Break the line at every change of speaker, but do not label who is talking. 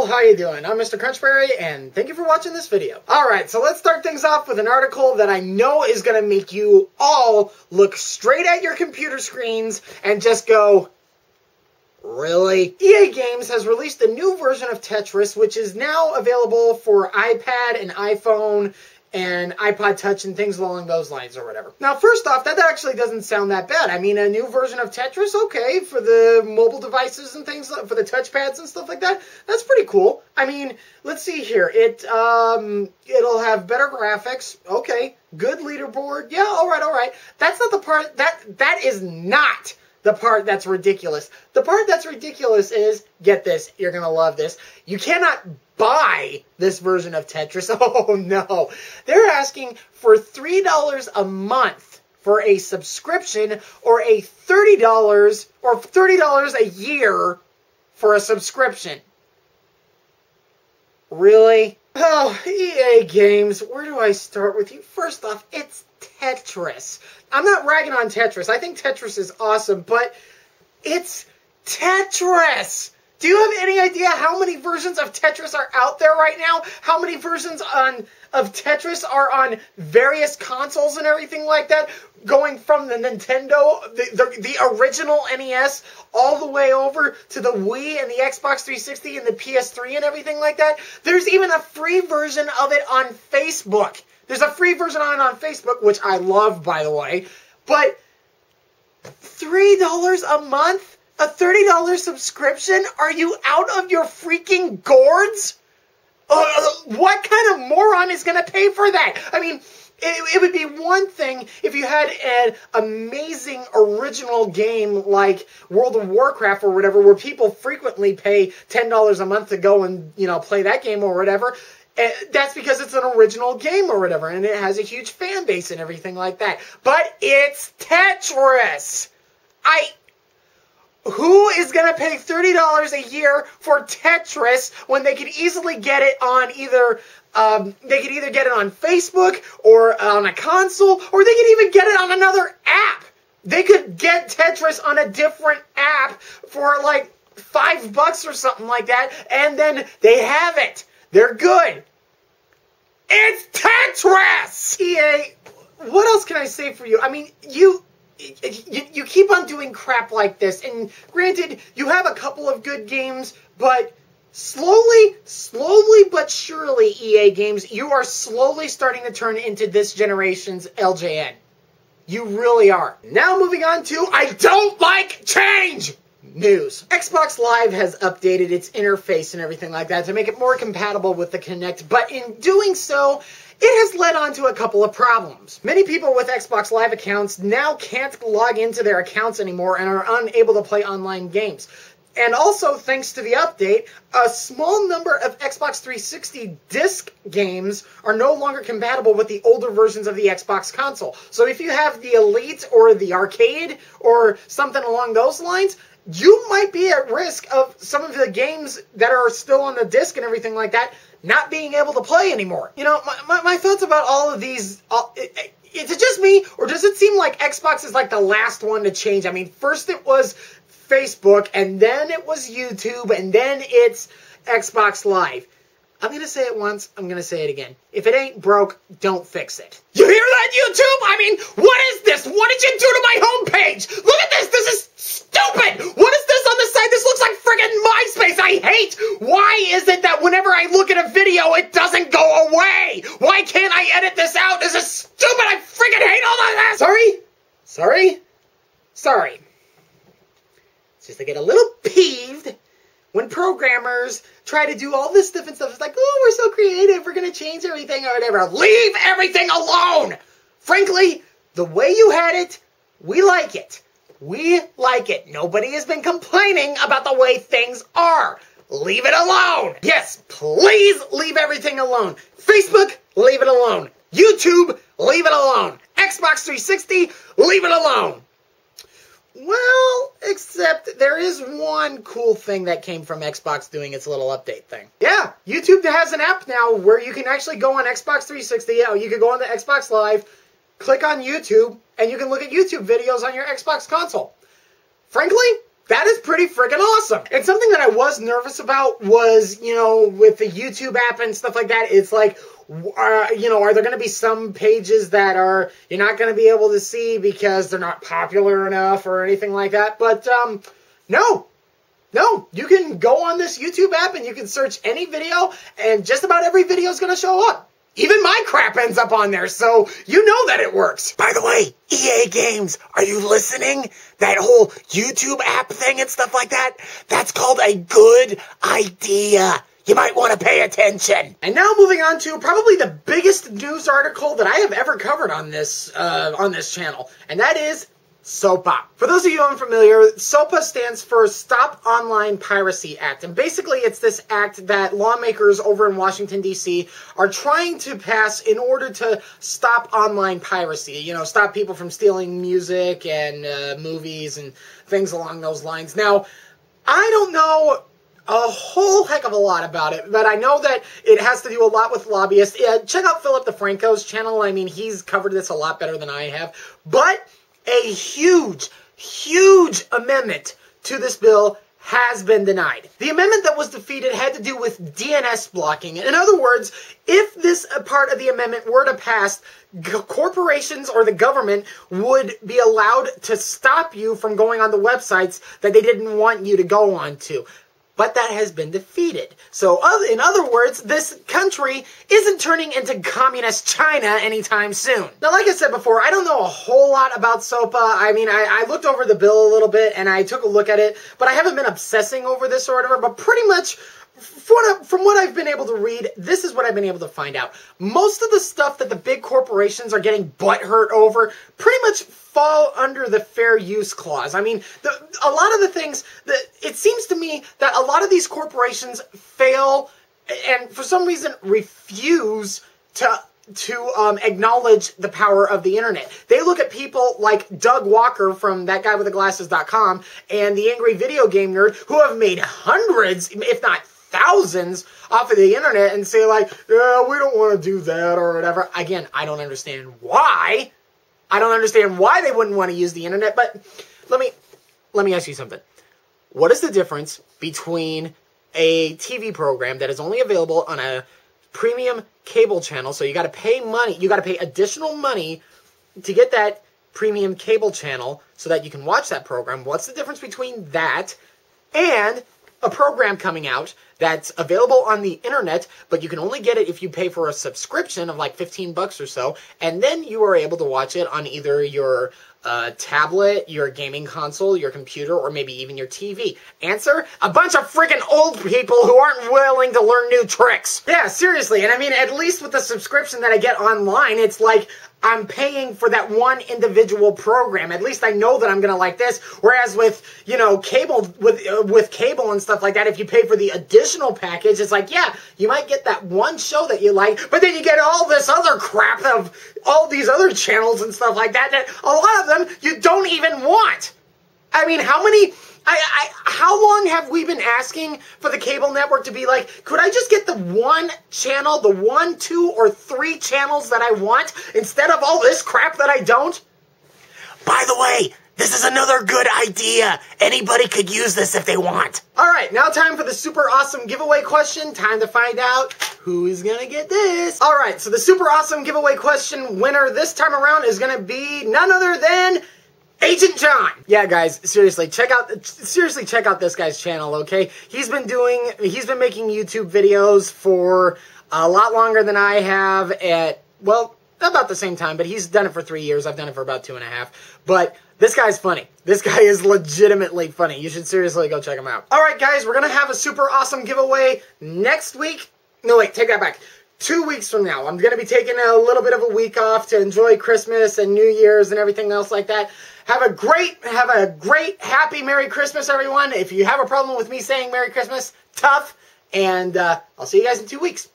people, how you doing? I'm Mr. Crunchberry, and thank you for watching this video. Alright, so let's start things off with an article that I know is going to make you all look straight at your computer screens and just go, really? EA Games has released a new version of Tetris, which is now available for iPad and iPhone and iPod Touch and things along those lines or whatever. Now, first off, that actually doesn't sound that bad. I mean, a new version of Tetris, okay, for the mobile devices and things, for the touchpads and stuff like that, that's pretty cool. I mean, let's see here. It'll have better graphics, okay, good leaderboard, yeah, all right. That's not the part, that is not the part that's ridiculous. The part that's ridiculous is, get this, you're gonna love this, you cannot buy this version of Tetris. Oh no. They're asking for $3 a month for a subscription, or a $30 or $30 a year for a subscription. Really? Oh, EA Games, where do I start with you? First off, it's Tetris. I'm not ragging on Tetris. I think Tetris is awesome, but it's Tetris. Do you have any idea how many versions of Tetris are out there right now? How many versions of Tetris are on various consoles and everything like that? Going from the Nintendo, the original NES, all the way over to the Wii and the Xbox 360 and the PS3 and everything like that. There's even a free version of it on Facebook. There's a free version on it on Facebook, which I love, by the way. But $3 a month? A $30 subscription? Are you out of your freaking gourds? What kind of moron is going to pay for that? I mean, it would be one thing if you had an amazing original game like World of Warcraft or whatever, where people frequently pay $10 a month to go and, play that game or whatever. That's because it's an original game or whatever, and it has a huge fan base and everything like that. But it's Tetris! Who is going to pay $30 a year for Tetris when they could easily get it on either, they could either get it on Facebook or on a console, or they could even get it on another app. They could get Tetris on a different app for like $5 or something like that, and then they have it. They're good. It's Tetris! EA, what else can I say for you? I mean, you keep on doing crap like this, and granted, you have a couple of good games, but slowly but surely, EA Games, you are slowly starting to turn into this generation's LJN. You really are. Now moving on to I don't like change news. Xbox Live has updated its interface and everything like that to make it more compatible with the Kinect, but in doing so, it has led on to a couple of problems. Many people with Xbox Live accounts now can't log into their accounts anymore and are unable to play online games. And also, thanks to the update, a small number of Xbox 360 disc games are no longer compatible with the older versions of the Xbox console. So if you have the Elite or the Arcade or something along those lines, you might be at risk of some of the games that are still on the disc and everything like that not being able to play anymore. My thoughts about all of these, is it just me, or does it seem like Xbox is like the last one to change? I mean, first it was Facebook, and then it was YouTube, and then it's Xbox Live. I'm going to say it once, I'm going to say it again. If it ain't broke, don't fix it. You hear that, YouTube? I mean, what is this? What did you do to my homepage? Look at this! This is stupid! What is this on the side? This looks like friggin' MySpace! I hate! Why is it that whenever I look at a video, it doesn't go away? Why can't I edit this out? This is stupid! I friggin' hate all of this! Sorry. It's just I get a little peeved when programmers try to do all this different stuff. It's like, oh, we're so creative, we're going to change everything or whatever. Leave everything alone! Frankly, the way you had it, we like it. We like it. Nobody has been complaining about the way things are. Leave it alone! Yes, please leave everything alone. Facebook, leave it alone. YouTube, leave it alone. Xbox 360, leave it alone. Well, except there is one cool thing that came from Xbox doing its little update thing. Yeah, YouTube has an app now where you can actually go on Xbox 360, you can go on the Xbox Live, click on YouTube, and you can look at YouTube videos on your Xbox console. Frankly, That is pretty freaking awesome. And something that I was nervous about was, with the YouTube app and stuff like that, it's like, are there going to be some pages that you're not going to be able to see because they're not popular enough or anything like that? But, no, you can go on this YouTube app and you can search any video and just about every video is going to show up. Even my crap ends up on there, so you know that it works. By the way, EA Games, are you listening? That whole YouTube app thing and stuff like that, that's called a good idea. You might want to pay attention. And now moving on to probably the biggest news article that I have ever covered on this channel, and that is SOPA. For those of you unfamiliar, SOPA stands for Stop Online Piracy Act. And basically it's this act that lawmakers over in Washington, D.C. are trying to pass in order to stop online piracy. Stop people from stealing music and movies and things along those lines. Now, I don't know a whole heck of a lot about it, but I know that it has to do a lot with lobbyists. Check out Philip DeFranco's channel. I mean, he's covered this a lot better than I have. But a huge amendment to this bill has been denied. The amendment that was defeated had to do with DNS blocking. In other words, if this part of the amendment were to pass, corporations or the government would be allowed to stop you from going on the websites that they didn't want you to go on to. But that has been defeated. So, in other words, this country isn't turning into communist China anytime soon. Now, like I said before, I don't know a whole lot about SOPA. I mean, I looked over the bill a little bit, and I took a look at it, but I haven't been obsessing over this or whatever, but pretty much, from what I've been able to read, this is what I've been able to find out. Most of the stuff that the big corporations are getting butthurt over pretty much fall under the fair use clause. I mean, a lot of the things that it seems to me that a lot of these corporations fail and for some reason refuse to acknowledge the power of the internet. They look at people like Doug Walker from thatguywiththeglasses.com and the Angry Video Game Nerd who have made hundreds, if not thousands, off of the internet and say like, yeah, we don't want to do that or whatever. Again, I don't understand why. I don't understand why they wouldn't want to use the internet, but let me ask you something. What is the difference between a TV program that is only available on a premium cable channel, so you got to pay money, you got to pay additional money to get that premium cable channel so that you can watch that program? What's the difference between that and a program coming out that's available on the internet, but you can only get it if you pay for a subscription of like $15 or so, and then you are able to watch it on either your tablet, your gaming console, your computer, or maybe even your TV? Answer: a bunch of freaking old people who aren't willing to learn new tricks. Yeah, seriously. And I mean, at least with the subscription that I get online, it's like I'm paying for that one individual program. At least I know that I'm gonna like this. Whereas with, cable, with cable and stuff like that, if you pay for the additional package, it's like, yeah, you might get that one show that you like, but then you get all this other crap of all these other channels and stuff like that, that a lot of them you don't even want. I mean, how long have we been asking for the cable network to be like, could I just get the one channel, the 1, 2, or 3 channels that I want instead of all this crap that I don't? By the way, this is another good idea. Anybody could use this if they want. All right, now time for the super awesome giveaway question. Time to find out who is going to get this. All right, so the super awesome giveaway question winner this time around is going to be none other than Agent John. Yeah, guys, seriously check out this guy's channel, okay? He's been making YouTube videos for a lot longer than I have about the same time, but he's done it for 3 years. I've done it for about 2.5. But this guy's funny. This guy is legitimately funny. You should seriously go check him out. All right, guys, we're going to have a super awesome giveaway next week. No, wait, take that back. 2 weeks from now. I'm going to be taking a little bit of a week off to enjoy Christmas and New Year's and everything else like that. Have a great, happy Merry Christmas, everyone. If you have a problem with me saying Merry Christmas, tough. And I'll see you guys in 2 weeks.